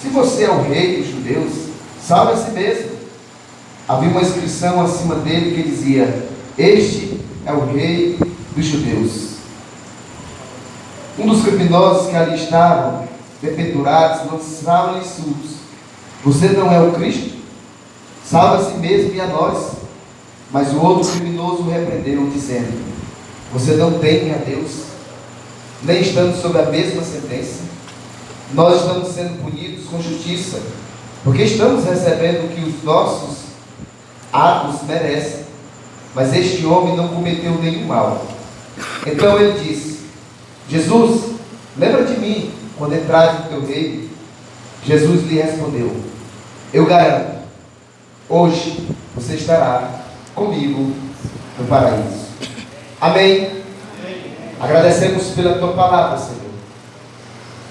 Se você é o rei dos judeus, salve a si mesmo. Havia uma inscrição acima dele que dizia: este é o rei dos judeus. Um dos criminosos que ali estavam, dependurados, lançaram-lhe insultos: você não é o Cristo? Salve a si mesmo e a nós. Mas o outro criminoso o repreendeu, dizendo: você não teme a Deus, nem estando sob a mesma sentença? Nós estamos sendo punidos com justiça, porque estamos recebendo o que os nossos atos merecem. Mas este homem não cometeu nenhum mal. Então ele disse: Jesus, lembra de mim quando entrares no teu reino. Jesus lhe respondeu: eu garanto, hoje você estará comigo no paraíso. Amém? Agradecemos pela tua palavra, Senhor.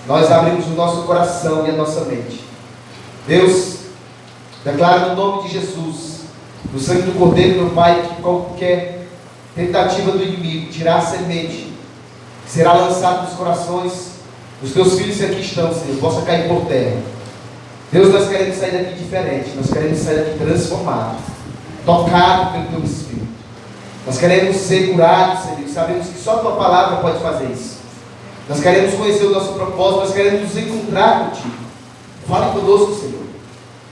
Nós abrimos o nosso coração e a nossa mente. Deus, declara no nome de Jesus, no sangue do Cordeiro, meu Pai, que qualquer tentativa do inimigo tirar a semente que será lançada nos corações dos teus filhos que aqui estão, Senhor, possa cair por terra. Deus, nós queremos sair daqui diferente, nós queremos sair daqui transformados, tocados pelo teu Espírito. Nós queremos ser curados, Senhor, e sabemos que só a tua palavra pode fazer isso. Nós queremos conhecer o nosso propósito, nós queremos nos encontrar contigo. Fale conosco, Senhor,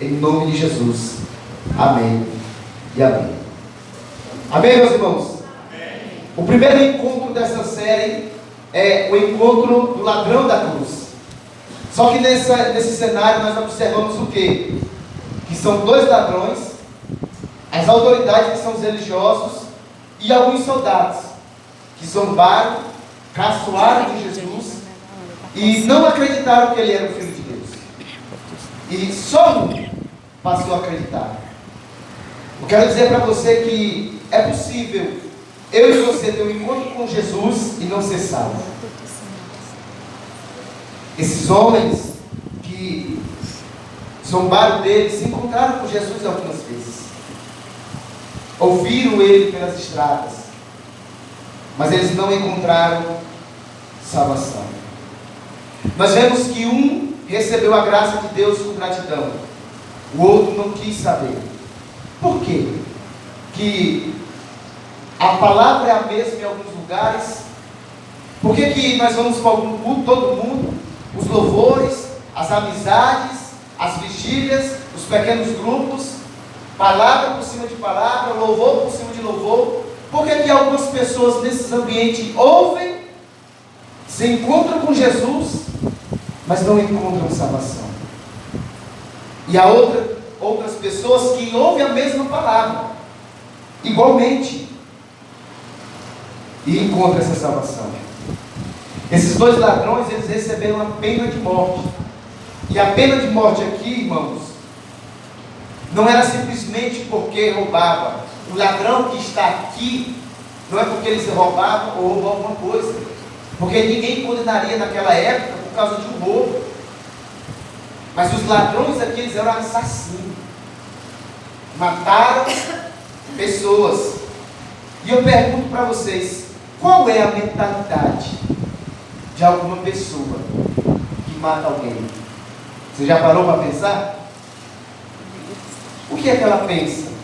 em nome de Jesus. Amém e amém. Amém, meus irmãos? Amém. O primeiro encontro dessa série é o encontro do ladrão da cruz. Só que nesse cenário nós observamos o quê? Que são dois ladrões, as autoridades, que são os religiosos, e alguns soldados que zombaram, caçoaram de Jesus e não acreditaram que ele era o Filho de Deus. E só um passou a acreditar. Eu quero dizer para você que é possível eu e você ter um encontro com Jesus e não ser salvo. Esses homens que zombaram dele se encontraram com Jesus algumas vezes. Ouviram ele pelas estradas, mas eles não encontraram salvação. Nós vemos que um recebeu a graça de Deus com gratidão, o outro não quis saber. Por quê? Que a palavra é a mesma em alguns lugares. Por que nós vamos para algum culto, todo mundo, os louvores, as amizades, as vigílias, os pequenos grupos, palavra por cima de palavra, louvor por cima de louvor? Por que algumas pessoas nesses ambientes ouvem, se encontram com Jesus, mas não encontram salvação? E há outras pessoas que ouvem a mesma palavra, igualmente, e encontram essa salvação. Esses dois ladrões, eles receberam a pena de morte. E a pena de morte aqui, irmãos, não era simplesmente porque roubava. O ladrão que está aqui, não é porque eles roubavam ou roubam alguma coisa, porque ninguém condenaria naquela época por causa de um roubo. Mas os ladrões aqui, eles eram assassinos, mataram pessoas. E eu pergunto para vocês, qual é a mentalidade de alguma pessoa que mata alguém? Você já parou para pensar? O que é que ela pensa?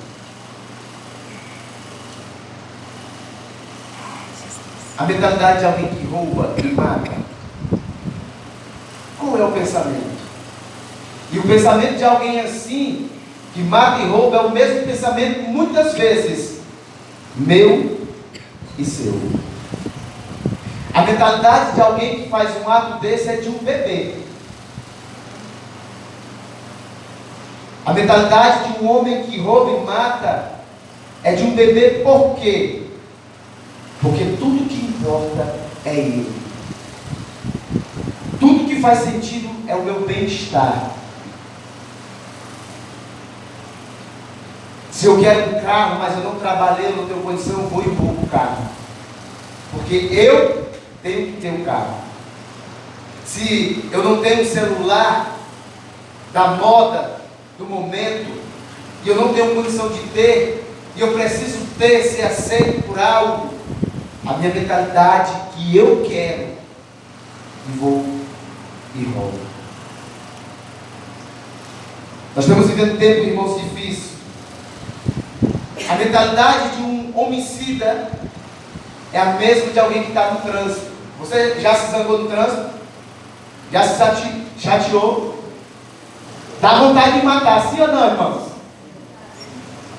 A mentalidade de alguém que rouba e mata, qual é o pensamento? E o pensamento de alguém assim, que mata e rouba, é o mesmo pensamento, muitas vezes, meu e seu. A mentalidade de alguém que faz um ato desse é de um bebê. A mentalidade de um homem que rouba e mata é de um bebê. Por quê? Porque tudo que importa é ele. Tudo que faz sentido é o meu bem-estar. Se eu quero um carro, mas eu não trabalhei, eu não tenho condição, eu vou e roubo o carro. Porque eu tenho que ter um carro. Se eu não tenho um celular da moda, do momento, e eu não tenho condição de ter, e eu preciso ter, ser aceito por algo, a minha mentalidade que eu quero, e vou e roubo. Nós estamos vivendo um tempo, irmãos, difícil. A mentalidade de um homicida é a mesma de alguém que está no trânsito. Você já se zangou no trânsito? Já se chateou? Dá vontade de matar, sim ou não, irmãos?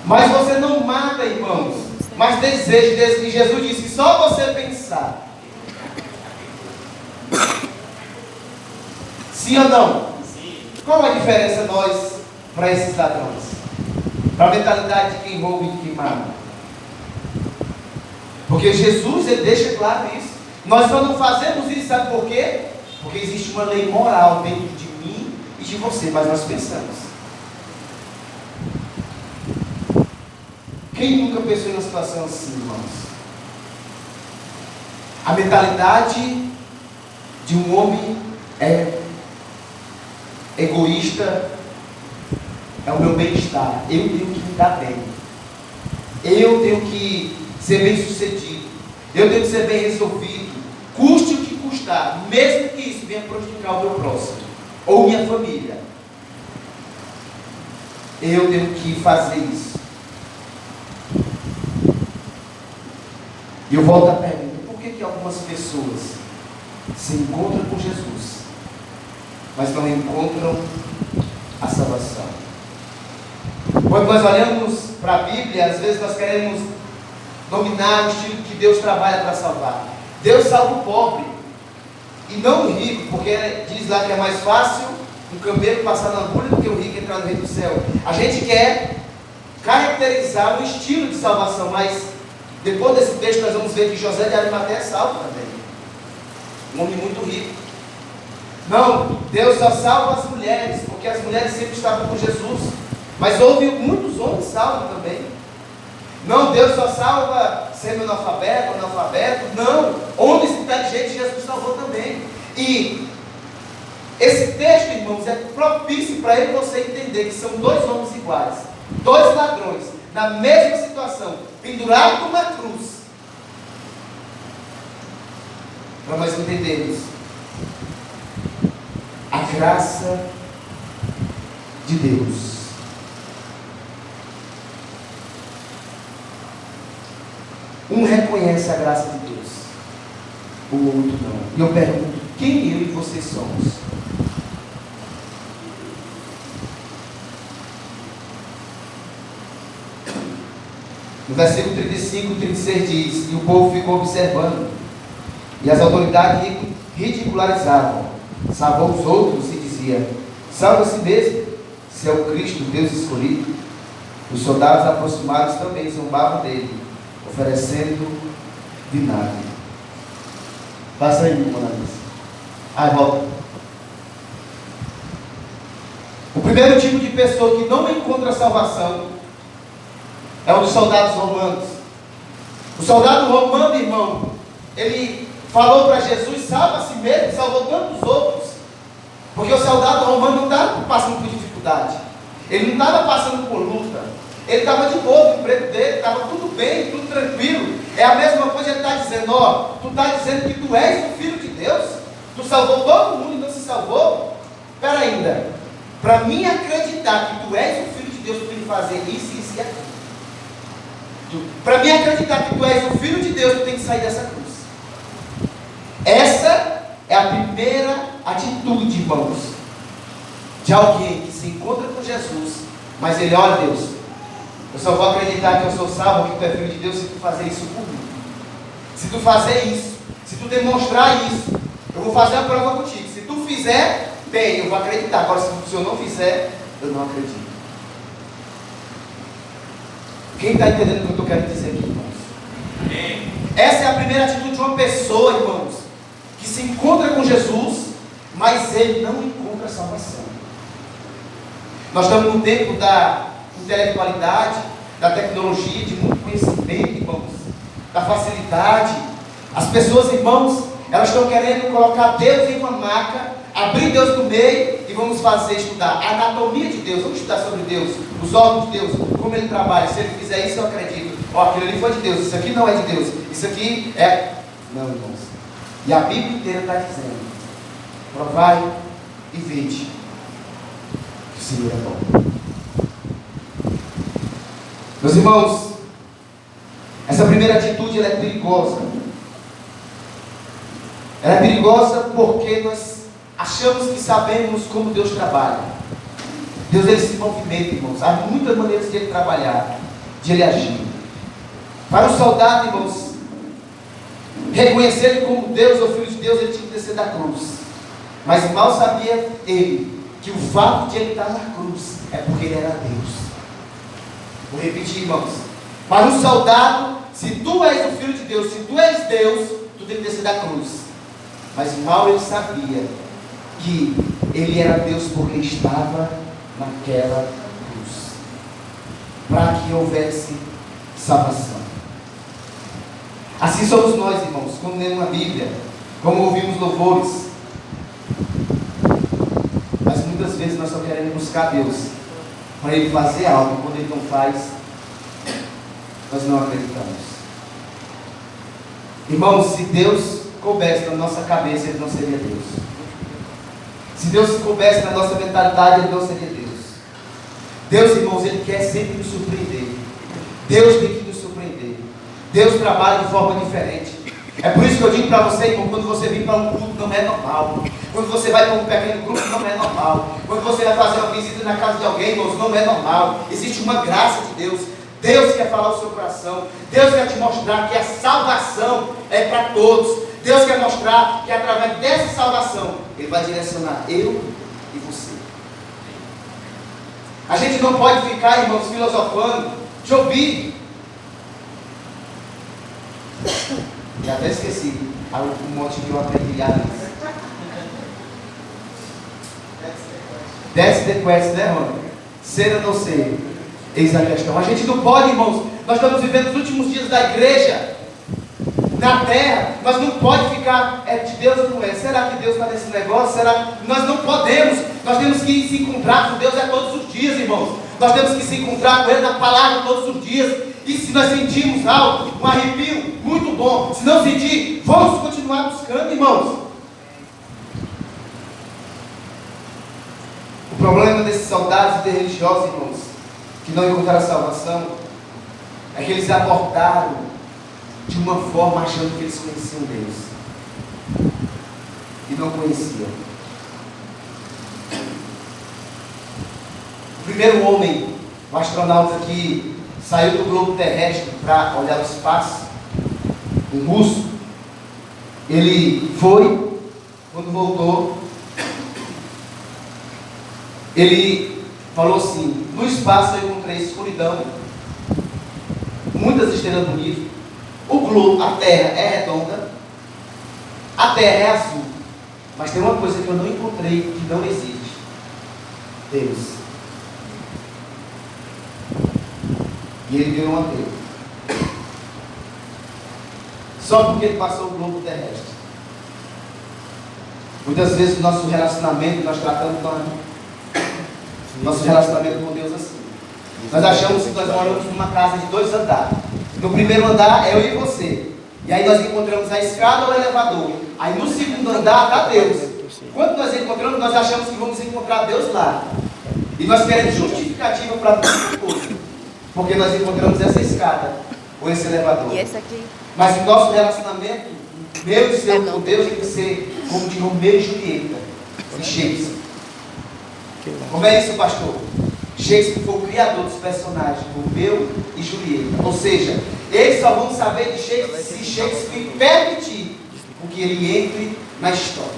Mas você não mata, irmãos, mas deseja. Desde que Jesus disse que só você pensar. Sim ou não? Sim. Qual a diferença nós para esses ladrões? Para a mentalidade de quem rouba e de quem mata? Porque Jesus, ele deixa claro isso. Nós só não fazemos isso, sabe por quê? Porque existe uma lei moral dentro de mim e de você, mas nós pensamos. Quem nunca pensou em uma situação assim, irmãos? A mentalidade de um homem é egoísta, é o meu bem-estar. Eu tenho que me dar bem. Eu tenho que ser bem sucedido. Eu tenho que ser bem resolvido. Custe o que custar, mesmo que isso venha prejudicar o meu próximo ou minha família. Eu tenho que fazer isso. E eu volto à pergunta: por que algumas pessoas se encontram com Jesus, mas não encontram a salvação? Quando nós olhamos para a Bíblia, às vezes nós queremos dominar o estilo que Deus trabalha para salvar. Deus salva o pobre e não o rico, porque diz lá que é mais fácil um camelo passar na agulha do que o rico entrar no reino do céu. A gente quer caracterizar um estilo de salvação, mas depois desse texto nós vamos ver que José de Arimateia é salvo também, um homem muito rico. Não, Deus só salva as mulheres, porque as mulheres sempre estavam com Jesus, mas houve muitos homens salvos também. Não, Deus só salva semi-analfabeto, analfabeto. Não, homens inteligentes Jesus salvou também. E esse texto, irmãos, é propício para ele você entender que são dois homens iguais, dois ladrões, na mesma situação, pendurados numa cruz, para nós entendermos a graça de Deus. Um reconhece a graça de Deus, o outro não. E eu pergunto: quem eu e você somos? No versículo 35 e 36 diz: e o povo ficou observando, e as autoridades ridicularizavam, salvou os outros e dizia: salva a si mesmo, se é o Cristo, Deus escolhido. Os soldados aproximados também zombavam dele, oferecendo vinagre. Passa aí, irmão Analisa. Volta. O primeiro tipo de pessoa que não encontra salvação é o dos soldados romanos. O soldado romano, irmão, ele falou para Jesus: salva a si mesmo, salvou tantos outros. Porque o soldado romano não estava passando por dificuldade, ele não estava passando por luta, ele estava de boa no emprego dele, estava tudo bem, tudo tranquilo. É a mesma coisa, ele está dizendo: ó, tu está dizendo que tu és o Filho de Deus, tu salvou todo mundo e não se salvou? Espera ainda, para mim acreditar que tu és o Filho de Deus, tu tem que fazer isso, isso e aquilo. Para mim acreditar que tu és o Filho de Deus, tu tem que sair dessa cruz. Essa é a primeira atitude, irmãos, de alguém que se encontra com Jesus, mas ele: olha, Deus, eu só vou acreditar que eu sou salvo, que tu é Filho de Deus, se tu fazer isso por mim. Se tu fazer isso, se tu demonstrar isso, eu vou fazer a prova contigo. Se tu fizer, bem, eu vou acreditar. Agora, se eu não fizer, eu não acredito. Quem está entendendo o que eu estou querendo dizer aqui, irmãos? Amém. Essa é a primeira atitude de uma pessoa, irmãos, que se encontra com Jesus, mas ele não encontra salvação. Nós estamos no tempo da intelectualidade, da tecnologia, de muito conhecimento, irmãos, da facilidade. As pessoas, irmãos, elas estão querendo colocar Deus em uma maca, abrir Deus no meio e vamos estudar a anatomia de Deus, vamos estudar sobre Deus, os órgãos de Deus, como ele trabalha. Se ele fizer isso, eu acredito. Ó, aquilo ali foi de Deus, isso aqui não é de Deus, isso aqui é... Não, irmãos. E a Bíblia inteira está dizendo: provai e vede que o Senhor é bom. Meus irmãos, essa primeira atitude ela é perigosa. Ela é perigosa porque nós achamos que sabemos como Deus trabalha. Deus ele se movimenta, irmãos. Há muitas maneiras de ele trabalhar, de ele agir. Para o soldado, irmãos, reconhecer ele como Deus, ou Filho de Deus, ele tinha que descer da cruz. Mas mal sabia ele que o fato de ele estar na cruz é porque ele era Deus. Vou repetir, irmãos. Para um soldado, se tu és o Filho de Deus, se tu és Deus, tu tem que descer da cruz. Mas mal ele sabia que ele era Deus porque estava naquela cruz, para que houvesse salvação. Assim somos nós, irmãos, como lemos na Bíblia, como ouvimos louvores. Mas muitas vezes nós só queremos buscar Deus para Ele fazer algo, quando Ele não faz, nós não acreditamos. Irmãos, se Deus coubesse na nossa cabeça, Ele não seria Deus. Se Deus coubesse na nossa mentalidade, Ele não seria Deus. Deus, irmãos, Ele quer sempre nos surpreender. Deus tem que nos surpreender. Deus trabalha de forma diferente. É por isso que eu digo para você, irmão, quando você vir para um culto não é normal. Quando você vai para um pequeno grupo não é normal. Quando você vai fazer uma visita na casa de alguém, irmãos, não é normal. Existe uma graça de Deus. Deus quer falar o seu coração. Deus quer te mostrar que a salvação é para todos. Deus quer mostrar que através dessa salvação Ele vai direcionar eu e você. A gente não pode ficar, irmãos, filosofando. Jobi. E até esqueci um monte que eu aprendi antes. That's the question, né, irmão? Ser ou não ser? Eis a questão. A gente não pode, irmãos. Nós estamos vivendo os últimos dias da igreja na terra. Nós não podemos ficar, é de Deus ou não é? Será que Deus está nesse negócio? Será? Nós não podemos. Nós temos que se encontrar com Deus todos os dias, irmãos. Nós temos que se encontrar com Ele na palavra todos os dias. E se nós sentimos algo, um arrepio muito bom, se não sentir, vamos continuar buscando, irmãos. O problema desses soldados e religiosos, irmãos, que não encontraram salvação, é que eles abordaram de uma forma achando que eles conheciam Deus e não conheciam. O primeiro homem, o astronauta que saiu do globo terrestre para olhar o espaço, um russo, ele foi, quando voltou, ele falou assim: no espaço eu encontrei escuridão, muitas estrelas bonitas, o globo, a terra é redonda, a terra é azul, mas tem uma coisa que eu não encontrei, que não existe: Deus. E ele virou um ateu. Só porque ele passou o globo terrestre. Muitas vezes o nosso relacionamento, nós tratamos nosso relacionamento com Deus assim. Nós achamos que nós moramos numa casa de 2 andares. No primeiro andar é eu e você. E aí nós encontramos a escada ou o elevador. Aí no segundo andar está Deus. Quando nós encontramos, nós achamos que vamos encontrar Deus lá. E nós queremos justificativa para tudo coisa. Porque nós encontramos essa escada ou esse elevador. E esse aqui? Mas o nosso relacionamento, meu e seu com Deus, tem que ser como de Romeu e Julieta, de Shakespeare. Como é isso, pastor? Shakespeare foi o criador dos personagens, Romeu e Julieta. Ou seja, eles só vão saber de Shakespeare se Shakespeare permitir que ele entre na história.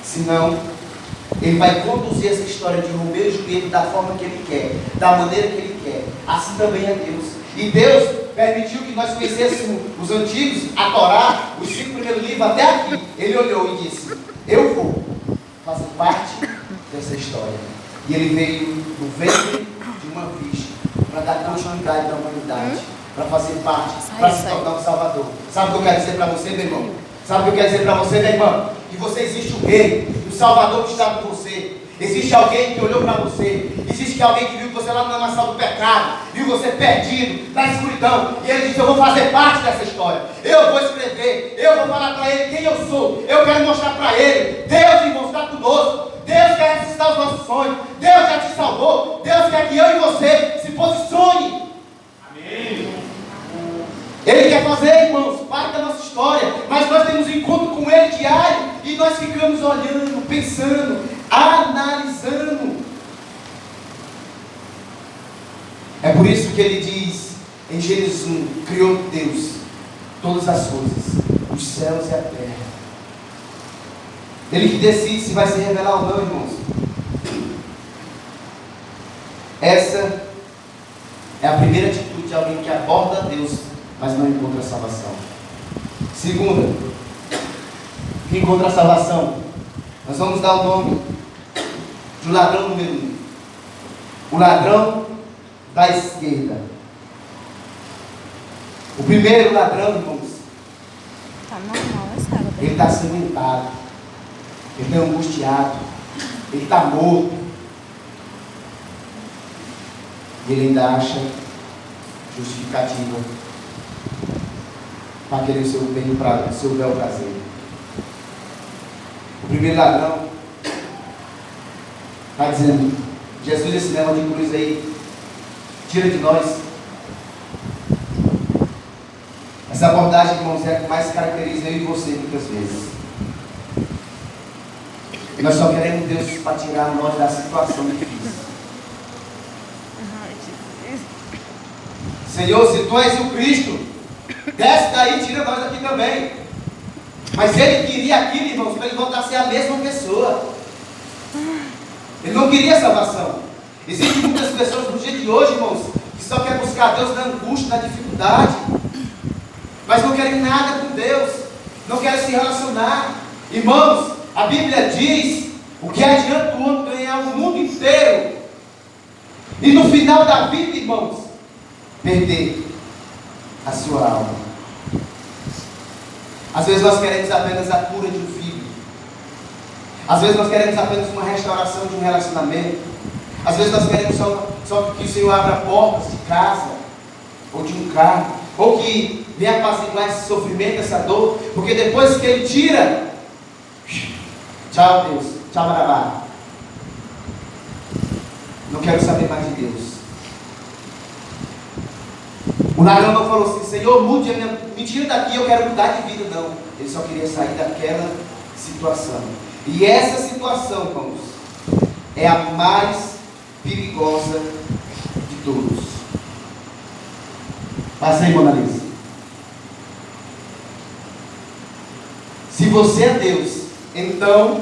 Senão, ele vai conduzir essa história de Romeu e Julieta da forma que ele quer, da maneira que ele quer. Assim também é Deus. E Deus permitiu que nós conhecêssemos os antigos, a Torá, os 5 primeiros livros até aqui. Ele olhou e disse: eu vou fazer parte dessa história. E ele veio no ventre de uma virgem para dar continuidade à humanidade, para fazer parte, para se tornar um salvador. Sabe o que eu quero dizer para você, meu irmão? Sabe o que eu quero dizer para você, minha irmã? Que você existe um rei, um salvador que está com você. Existe alguém que olhou para você. Existe alguém que viu você lá no lamaçal do pecado, viu você perdido, na escuridão, e ele disse: eu vou fazer parte dessa história, eu vou escrever, eu vou falar para ele quem eu sou, eu quero mostrar para ele. Deus, irmão, está conosco. Deus quer ressuscitar os nossos sonhos. Deus já te salvou. Deus quer que eu e você se posicione. Amém. Ele quer fazer, irmãos, parte da nossa história. Mas nós temos um encontro com Ele diário. E nós ficamos olhando, pensando, analisando. É por isso que ele diz em Gênesis 1: criou Deus todas as coisas, os céus e a terra. Ele que decide se vai se revelar ou não, irmãos. Essa é a primeira atitude de alguém que aborda Deus, mas não encontra a salvação. Segunda, que encontra a salvação, nós vamos dar o nome do ladrão número 1. O ladrão da esquerda. O primeiro ladrão, irmãos, Tá normal essa cara. ele está acimentado, ele está angustiado, ele está morto, e ele ainda acha justificativa para querer o seu bem, o seu bel prazer. O primeiro ladrão está dizendo: Jesus, esse lema de cruz aí, tira de nós. Essa abordagem, irmãos, é a que mais caracteriza eu e você muitas vezes. Nós só queremos Deus para tirar nós da situação difícil. Senhor, se Tu és o Cristo, desce daí e tira nós daqui também. Mas Ele queria aquilo, irmãos, para Ele voltar a ser a mesma pessoa. Ele não queria salvação. Existem muitas pessoas no dia de hoje, irmãos, que só querem buscar Deus na angústia, na dificuldade, mas não querem nada com Deus, não querem se relacionar. Irmãos, a Bíblia diz: o que adianta o homem ganhar o mundo inteiro e no final da vida, irmãos, perder a sua alma? Às vezes nós queremos apenas a cura de um filho, às vezes nós queremos apenas uma restauração de um relacionamento, às vezes nós queremos só que o Senhor abra portas de casa ou de um carro, ou que venha apaziguar esse sofrimento, essa dor, porque depois que Ele tira, tchau Deus, tchau Marabá, não quero saber mais de Deus. O ladrão não falou assim: Senhor, mude a minha, me tira daqui, eu quero mudar de vida. Não, ele só queria sair daquela situação. E essa situação, irmãos, é a mais perigosa de todos. Passa aí, Mona Lisa. Se você é Deus, então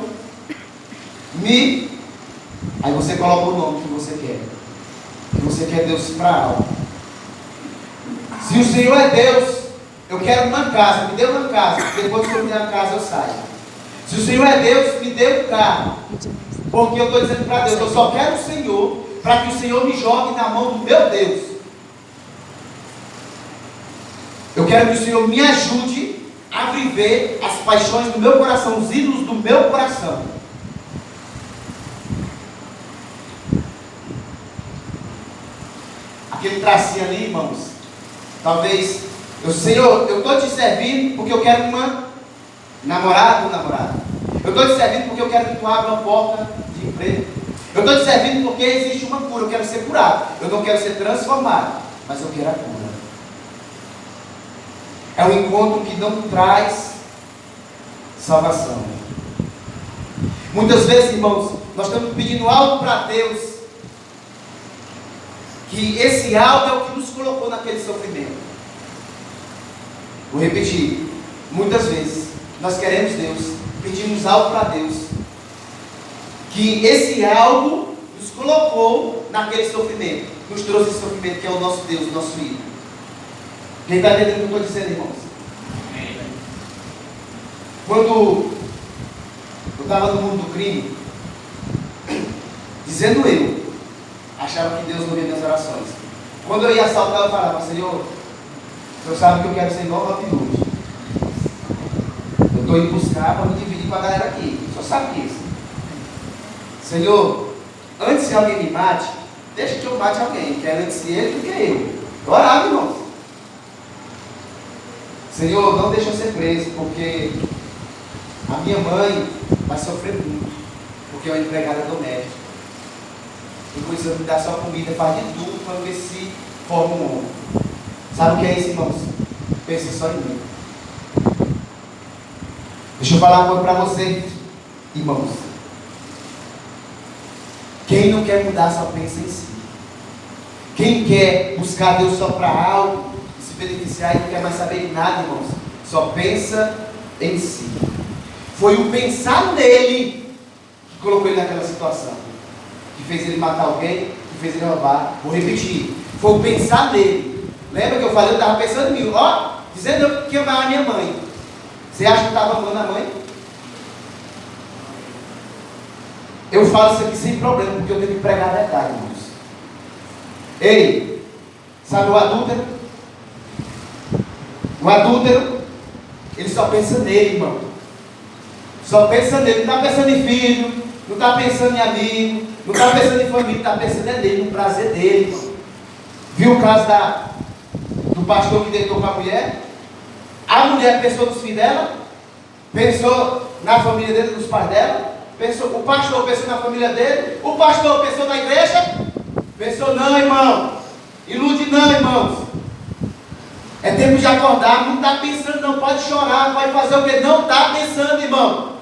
aí você coloca o nome que você quer. Que você quer Deus para algo. Se o Senhor é Deus, eu quero uma casa, me dê uma casa. Depois que eu me der a casa, eu saio. Se o Senhor é Deus, me dê um carro. Porque eu estou dizendo para Deus: eu só quero o Senhor, para que o Senhor me jogue na mão do meu Deus. Eu quero que o Senhor me ajude a viver as paixões do meu coração, os ídolos do meu coração. Aquele tracinho ali, irmãos, talvez, Senhor, eu estou te servindo porque eu quero uma namorada ou namorada. Eu estou te servindo porque eu quero que tu abra uma porta de emprego. Eu estou te servindo porque existe uma cura, eu quero ser curado. Eu não quero ser transformado, mas eu quero a cura. É um encontro que não traz salvação. Muitas vezes, irmãos, nós estamos pedindo algo para Deus, que esse algo é o que nos colocou naquele sofrimento. Vou repetir. Muitas vezes nós queremos Deus, pedimos algo para Deus, que esse algo nos colocou naquele sofrimento, nos trouxe esse sofrimento que é o nosso Deus, o nosso ídolo. Quem está entendendo o que eu estou dizendo, irmãos? Quando eu estava no mundo do crime, dizendo eu, achava que Deus não via minhas orações. Quando eu ia assaltar, eu falava: Senhor, o Senhor sabe que eu quero ser igual a Pilude. Eu estou indo buscar para me dividir com a galera aqui. O Senhor sabe disso. Senhor, antes que alguém me mate, deixa que eu mate alguém. Quero antes ele do que eu. Eu orava, irmãos. Senhor, não deixa eu ser preso, porque a minha mãe vai sofrer muito, porque é uma empregada doméstica. E por isso me dá só comida, faz de tudo para ver se forma um homem. Sabe o que é isso, irmãos? Pensa só em mim. Deixa eu falar uma coisa para você, irmãos. Quem não quer mudar só pensa em si. Quem quer buscar Deus só para algo e se beneficiar e não quer mais saber de nada, irmãos, só pensa em si. Foi o pensar nele que colocou ele naquela situação, que fez ele matar alguém, que fez ele roubar. Vou repetir, foi o pensar nele. Lembra que eu falei? Eu estava pensando em mim, ó, dizendo que eu amava a minha mãe. Você acha que eu estava amando a mãe? Eu falo isso aqui sem problema, porque eu tenho que pregar a verdade, irmãos. Ei, sabe o adúltero? O adúltero, ele só pensa nele, irmão. Só pensa nele, não está pensando em filho, não está pensando em amigo, não está pensando em família, está pensando nele, no prazer dele, irmão. Viu o caso do pastor que deitou com a mulher? A mulher pensou nos filhos dela, pensou na família dele, nos pais dela, pensou, o pastor pensou na família dele, o pastor pensou na igreja, pensou, não, irmão, ilude não, irmãos. É tempo de acordar, não está pensando, não pode chorar, pode fazer o que? Não está pensando, irmão.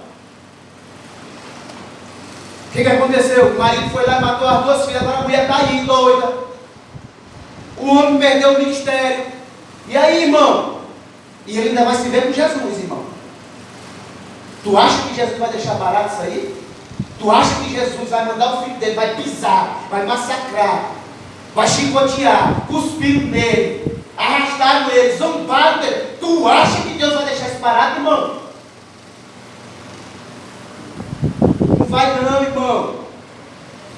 O que aconteceu? O marido foi lá e matou as duas filhas, agora a mulher está aí, doida. O homem perdeu o ministério. E aí, irmão? E ele ainda vai se ver com Jesus, irmão. Tu acha que Jesus vai deixar barato isso aí? Tu acha que Jesus vai mandar o filho dele, vai pisar, vai massacrar, vai chicotear, cuspir nele, arrastaram ele, zombaram dele? Tu acha que Deus vai deixar isso barato, irmão? Não vai não, irmão.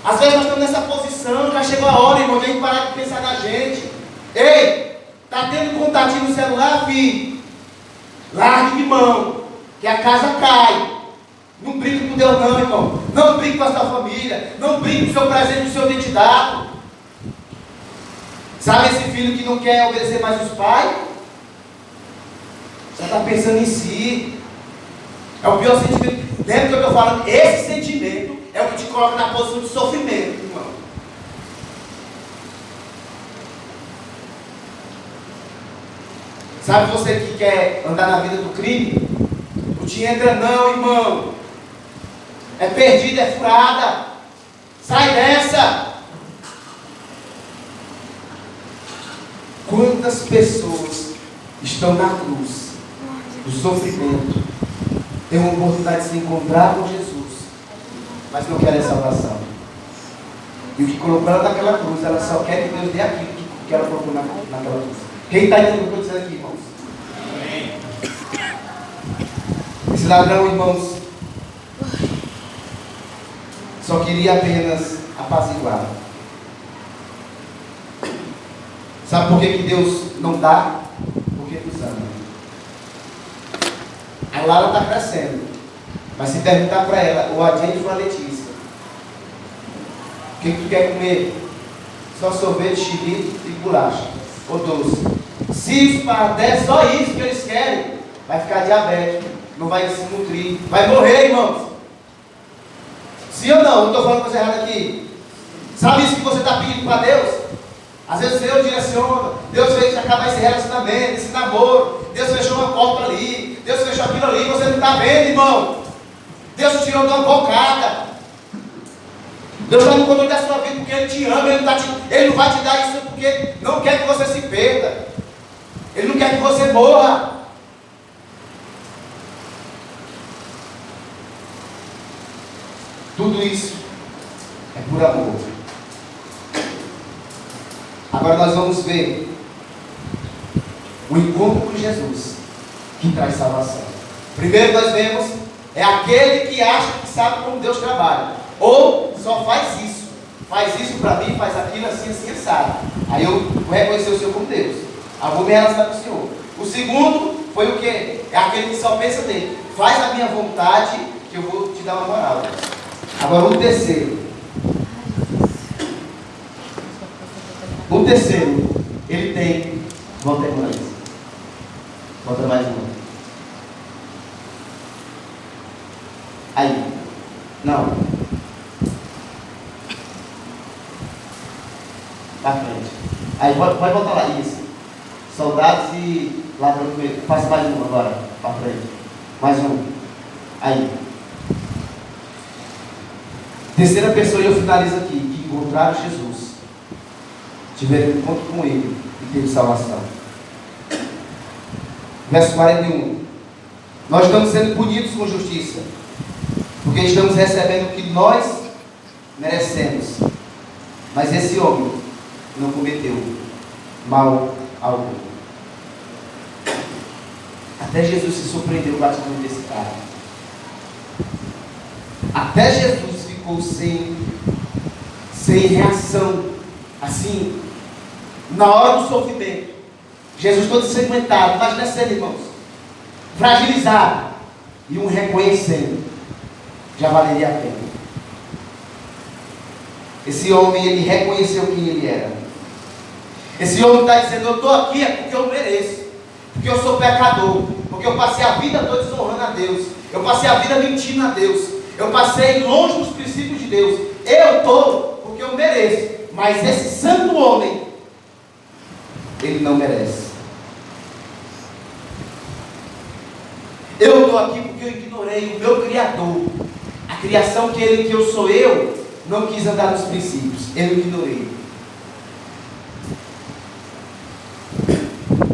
Às vezes nós estamos nessa posição, já chegou a hora, irmão, de a gente parar de pensar na gente. Ei, tá tendo contatinho no celular, filho? Largue de mão, que a casa cai. Não brinque com Deus não, irmão. Não brinque com a sua família. Não brinque com o seu presente, com o seu identidade. Sabe esse filho que não quer obedecer mais os pais? Já está pensando em si. É o pior sentimento. Lembra que eu estou falando? Esse sentimento é o que te coloca na posição de sofrimento, irmão. Sabe você que quer andar na vida do crime? Não te entra não, irmão. É perdida, é furada. Sai dessa. Quantas pessoas estão na cruz do sofrimento, têm uma oportunidade de se encontrar com Jesus, mas não querem salvação. E o que colocou ela naquela cruz, ela só quer que Deus dê aquilo que ela colocou naquela cruz. Quem está entendendo o que eu estou dizendo aqui, irmãos? Amém. Esse ladrão, irmãos, só queria apenas apaziguar. Sabe por que Deus não dá? Porque nos ama. A Lara está crescendo. Mas se perguntar para ela, ou a Jennifer ou a Letícia, o que tu quer comer? Só sorvete, xilito e bolacha. Ou doce. Se os pais der só isso que eles querem, vai ficar diabético. Não vai se nutrir. Vai morrer, irmãos. Sim ou não? Não estou falando coisa errada aqui. Sabe isso que você está pedindo para Deus? Às vezes Deus direciona, Deus fez acabar esse relacionamento, esse namoro, Deus fechou uma porta ali, Deus fechou aquilo ali, você não está vendo, irmão. Deus te tirou de uma bocada. Deus está no controle da sua vida porque Ele te ama, Ele não vai te dar isso porque não quer que você se perda. Ele não quer que você morra. Tudo isso é por amor. Agora nós vamos ver o encontro com Jesus que traz salvação. Primeiro nós vemos é aquele que acha que sabe como Deus trabalha, ou só faz isso para mim, faz aquilo assim, assim, assado. Aí eu vou reconhecer o Senhor como Deus. Eu vou me relacionar com o Senhor. O segundo foi o que? É aquele que só pensa nele. Faz a minha vontade que eu vou te dar uma moral. Agora o terceiro. O terceiro, ele tem. Volta aí mais. Volta mais uma. Aí. Não. Para frente. Aí pode voltar lá, isso. Soldados e ladrão do meio. Faça mais um agora, para frente. Mais um. Aí. Terceira pessoa, e eu finalizo aqui, que encontraram Jesus, tiveram um encontro com Ele e teve salvação. Verso 41. Nós estamos sendo punidos com justiça, porque estamos recebendo o que nós merecemos. Mas esse homem não cometeu mal algum. Até Jesus se surpreendeu com a atitude desse cara. Até Jesus ficou sem reação, assim, na hora do sofrimento. Jesus todo ensanguentado, imagina sendo, irmãos, fragilizado, e um reconhecendo, já valeria a pena. Esse homem, ele reconheceu quem ele era. Esse homem está dizendo: eu estou aqui é porque eu mereço, porque eu sou pecador, porque eu passei a vida toda desonrando a Deus, eu passei a vida mentindo a Deus, eu passei longe dos princípios de Deus. Eu estou porque eu mereço, mas esse santo homem, ele não merece. Eu estou aqui porque eu ignorei o meu Criador, a criação que eu sou eu, não quis andar nos princípios, eu ignorei.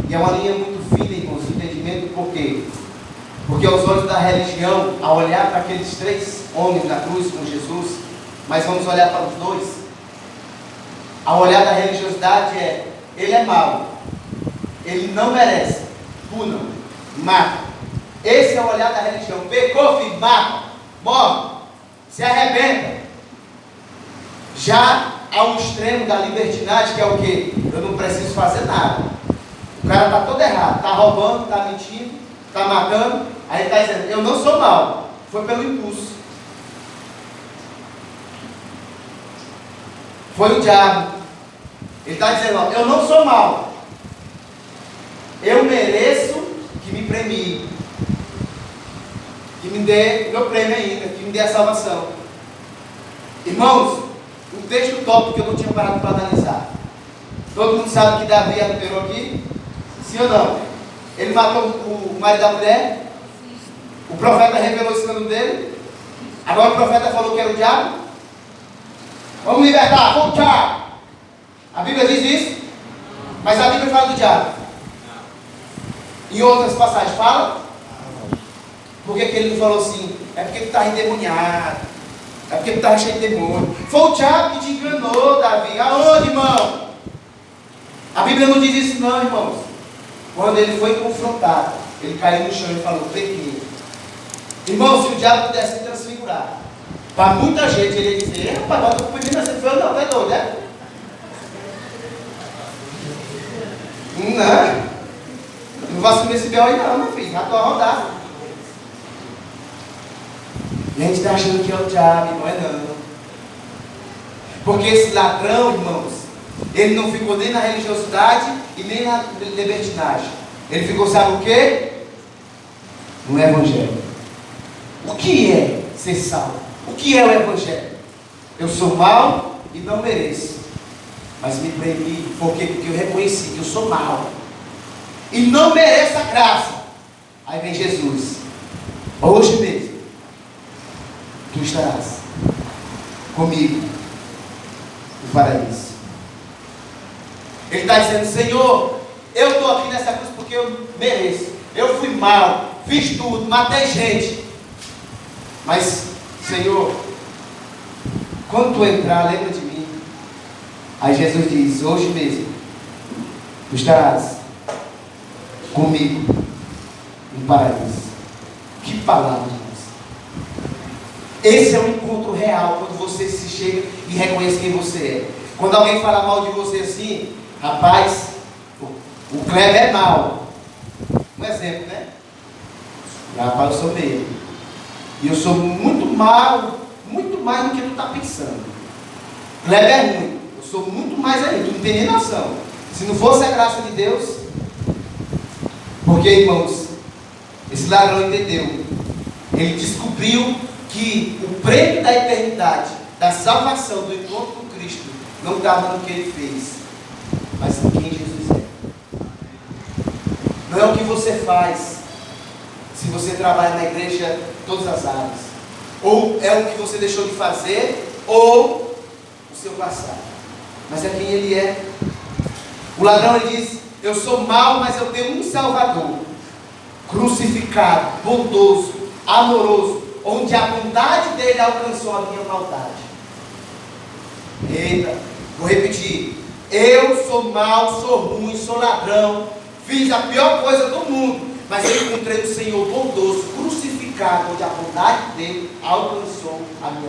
E é uma linha muito fina, irmãos, de entendimento. Por quê? Porque aos olhos da religião, ao olhar para aqueles 3 homens na cruz com Jesus, mas vamos olhar para os 2, ao olhar da religiosidade ele é mau, ele não merece, punam, mata. Esse é o olhar da religião. Pecou, filho, mata, morre, se arrebenta. Já ao extremo da libertinagem, que é o quê? Eu não preciso fazer nada. O cara está todo errado, está roubando, está mentindo, está matando. Aí ele está dizendo: eu não sou mau, foi pelo impulso, foi o diabo. Ele está dizendo: ó, eu não sou mau, eu mereço que me premie, que me dê o meu prêmio ainda, que me dê a salvação. Irmãos, um texto top que eu não tinha parado para analisar. Todo mundo sabe que Davi adulterou aqui? Sim ou não? Ele matou o marido da mulher. O profeta revelou o escândalo dele. Agora o profeta falou que era o diabo. Vamos libertar, foi o diabo. A Bíblia diz isso, mas a Bíblia fala do diabo. Em outras passagens fala. Por que ele não falou assim? É porque ele estava endemoniado, é porque ele estava cheio de demônio. Foi o diabo que te enganou, Davi. Aonde, irmão? A Bíblia não diz isso não, irmãos. Quando ele foi confrontado, ele caiu no chão e falou: pequei. Irmão, se o diabo pudesse se transfigurar, para muita gente ele ia dizer: rapaz, bota o pedido assim. Foi, não, é doido, né? Não vou assumir esse B.O. aí não, meu filho. Já estou a rodar. E a gente está achando que é o diabo, não é não. Porque esse ladrão, irmãos, ele não ficou nem na religiosidade e nem na libertinagem. Ele ficou, sabe o quê? No Evangelho. O que é ser salvo? O que é o Evangelho? Eu sou mau e não mereço, mas me premi. Por quê? Porque eu reconheci que eu sou mau e não mereço a graça. Aí vem Jesus: hoje mesmo tu estarás comigo no paraíso. Ele está dizendo: Senhor, eu estou aqui nessa cruz porque eu mereço. Eu fui mal, fiz tudo, matei gente. Mas, Senhor, quando tu entrar, lembra de mim. Aí Jesus diz: hoje mesmo tu estarás comigo no paraíso. Que palavra, irmãos. Esse é um encontro real, quando você se chega e reconhece quem você é. Quando alguém fala mal de você assim: rapaz, o Kleber é mau. Um exemplo, né? Rapaz, eu sou meio. E eu sou muito mal, muito mais do que tu está pensando. Kleber é ruim. Eu sou muito mais ainda. Tu não tem nem noção. Se não fosse a graça de Deus. Porque, irmãos, esse ladrão entendeu. Ele descobriu que o prêmio da eternidade, da salvação, do encontro com Cristo, não estava no que ele fez, mas em quem Jesus é. Não é o que você faz, se você trabalha na igreja todas as áreas, ou é o que você deixou de fazer, ou o seu passado, mas é quem ele é. O ladrão, ele diz: eu sou mau, mas eu tenho um Salvador, crucificado, bondoso, amoroso, onde a bondade dele alcançou a minha maldade. Eita, vou repetir: eu sou mau, sou ruim, sou ladrão, fiz a pior coisa do mundo, mas eu encontrei o Senhor bondoso, crucificado, onde a bondade dele alcançou a minha